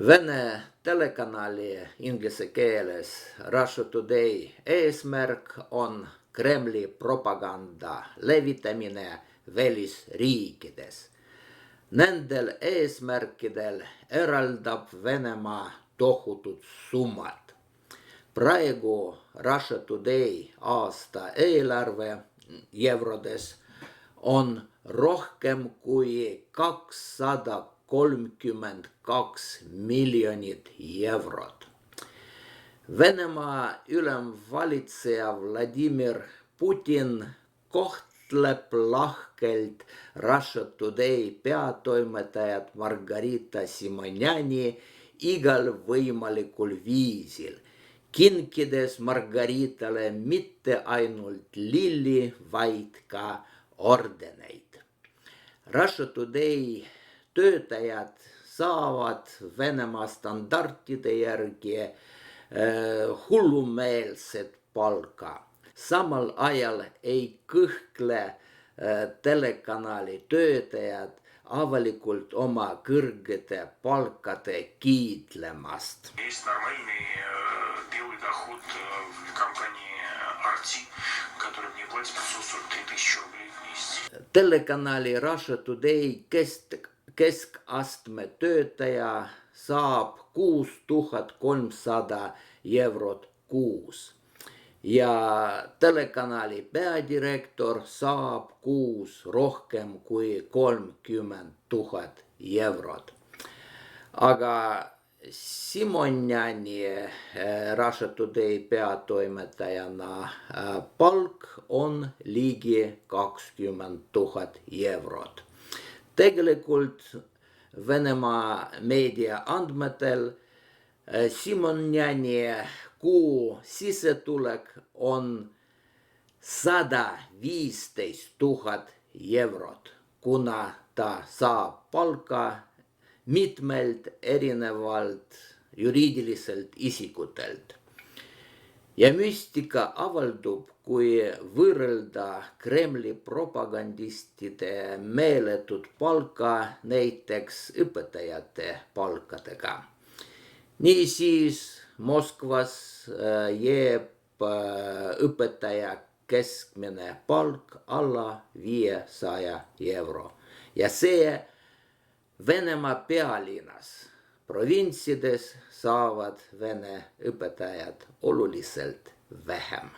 Vene telekanali inglise keeles Russia Today eesmärk on Kremli propaganda levitamine välisriikides. Nendel eesmärkidel eraldab Venemaa tohutud summad. Praegu Russia Today aasta eelarve eurodes on rohkem kui 232 miljonit eurot. Venemaa ülemvalitseja Vladimir Putin kohtleb lahkelt Russia Today peatoimetajat Margarita Simonjani igal võimalikul viisil, kinkides Margaritale mitte ainult lilli, vaid ka ordeneid. Russia Today töötajad saavad Venemaa standardide järgi hullumeelset palka. Samal ajal ei kõhkle telekanali töötajad avalikult oma kõrgete palkade kiitlemast. Есть нормальный белый доход в компании Arti, который мне платит 143 тысячи рублей в месяц. Telekanali Russia Today keskastme töötaja saab 6300 eurot kuus ja telekanali peadirektor saab kuus rohkem kui 30 000 eurot. Aga Simonjani Russia Today peatoimetajana palk on ligi 20 000 eurot. Tegelikult Venemaa meedia andmetel Simonjani kuu sisetulek on 115 000 eurot, kuna ta saab palka mitmelt erinevalt juriidiliselt isikutelt. Ja müstika avaldub, kui võrrelda Kremli propagandistide meeletut palka näiteks õpetajate palkadega. Niisiis Moskvas jääb õpetaja keskmine palk alla 500 euro. Ja see Venemaa pealinnas, provintsides saavad vene õpetajad oluliselt vähem.